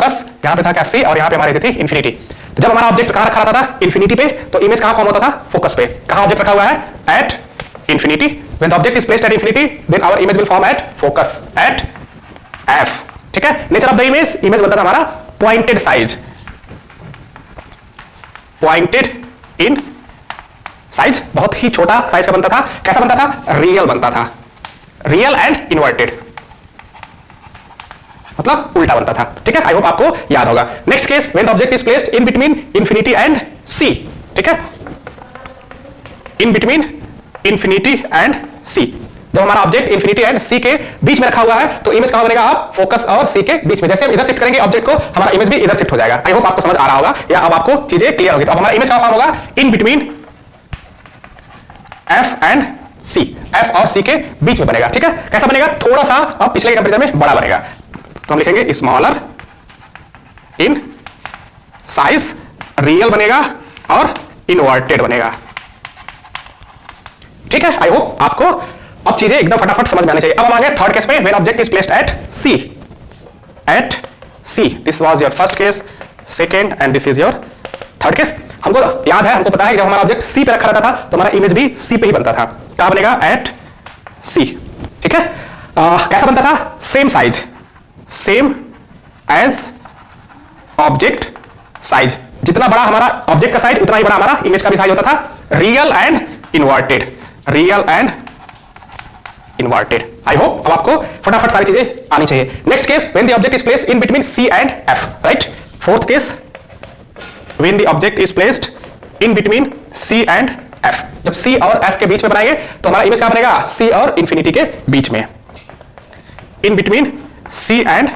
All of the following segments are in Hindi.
फोकस, यहां पे था क्या सी, और यहां पे हमारी थी इंफिनिटी। तो जब हमारा ऑब्जेक्ट कहां रखा रहता था, इंफिनिटी पे, तो इमेज कहां फॉर्म होता था, फोकस पे। कहां ऑब्जेक्ट रखा हुआ है, at infinity. When the object is placed at infinity then our image will form at focus at F. ठीक है, nature of the image, image बनता था हमारा pointed size, pointed in size, बहुत ही छोटा साइज का बनता था। कैसा बनता था, रियल बनता था, रियल एंड इन्वर्टेड, मतलब उल्टा बनता था। ठीक है, आई होप आपको याद होगा। Next case, when the object is placed in between infinity and C. ठीक है, in between infinity and C, जब हमारा ऑब्जेक्ट इंफिनिटी एंड सी के बीच में रखा हुआ है तो इमेज कहां बनेगा, आप फोकस और सी के बीच में। जैसे हम इधर शिफ्ट करेंगे ऑब्जेक्ट को, हमारा इमेज भी इधर शिफ्ट हो जाएगा। आई होप आपको समझ आ रहा होगा, या अब आपको चीजें क्लियर होगी। तो अब हमारा इमेज कहां फॉर्म होगा, in between F and C, F और सी के बीच में बनेगा। ठीक है, कैसा बनेगा, थोड़ा सा अब पिछले के कंपैरिजन में बड़ा बनेगा। तो हम लिखेंगे स्मॉलर इन साइज, रियल बनेगा और इनवर्टेड बनेगा। ठीक है, आई होप आपको अब चीजें एकदम फटाफट समझ में आनी चाहिए। अब हम आगे थर्ड केस में, when object is placed at C, at C, this was your first case, second and this is your third case. हमको याद है, हमको पता है कि जब हमारा ऑब्जेक्ट सी पे रखा रहता था तो हमारा इमेज भी सी पे ही बनता था। क्या बनेगा, एट सी। ठीक है, कैसा बनता था, same size, same as object size, जितना बड़ा हमारा ऑब्जेक्ट का साइज उतना ही बड़ा हमारा इमेज का भी साइज होता था। Real and inverted, real and inverted. I hope अब आपको फटाफट सारी चीजें आनी चाहिए। Next case, when the object is placed in between C and F, right. Fourth case, when the object is placed in between C and F, जब सी और एफ के बीच में बनाएंगे तो हमारा इमेज क्या बनेगा, सी और इंफिनिटी के बीच में, in between C and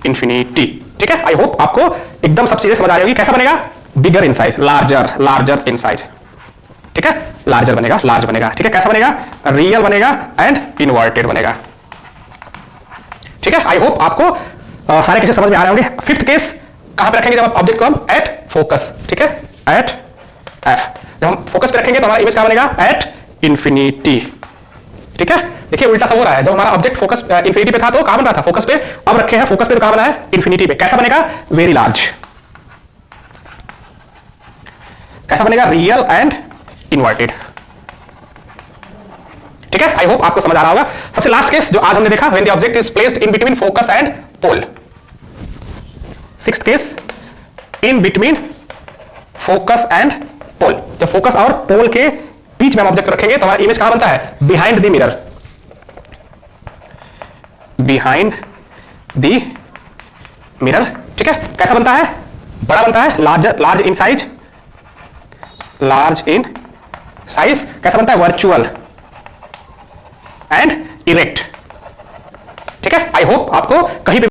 infinity. ठीक है, आई होप आपको एकदम सब चीजें समझ आ रही होगी। कैसा बनेगा, bigger in size, larger, larger in size. ठीक है, लार्जर बनेगा, लार्ज बनेगा। ठीक है, कैसा बनेगा, रियल बनेगा एंड इनवर्टेड बनेगा। ठीक है, आई होप आपको सारे केसेस समझ में आ रहे होंगे। फिफ्थ केस कहां पे रखेंगे, जब आप ऑब्जेक्ट को हम एट फोकस, ठीक है, एट एफ, जब हम फोकस पे रखेंगे तो हमारा इमेज कहां बनेगा, एट इंफिनिटी। ठीक है, देखिए उल्टा सा हो रहा है, जब हमारा ऑब्जेक्ट फोकस इंफिनिटी पे था तो कहां बन रहा था, फोकस पे। अब रखे हैं फोकस पे तो कहां बना है, इंफिनिटी पे। कैसा बनेगा, वेरी लार्ज। कैसा बनेगा, रियल एंड इनवर्टेड। ठीक है, आई होप आपको समझ आ रहा होगा। सबसे लास्ट केस जो आज हमने देखा, when the object is placed in between focus and pole. Sixth case, in between focus and pole, जब फोकस और पोल के बीच में हम ऑब्जेक्ट रखेंगे तो हमारा इमेज कहां बनता है, behind the mirror, behind the mirror. ठीक है, कैसा बनता है, बड़ा बनता है, larger, large in size, large in size. कैसा बनता है, वर्चुअल एंड इरेक्ट। ठीक है, आई होप आपको कहीं पे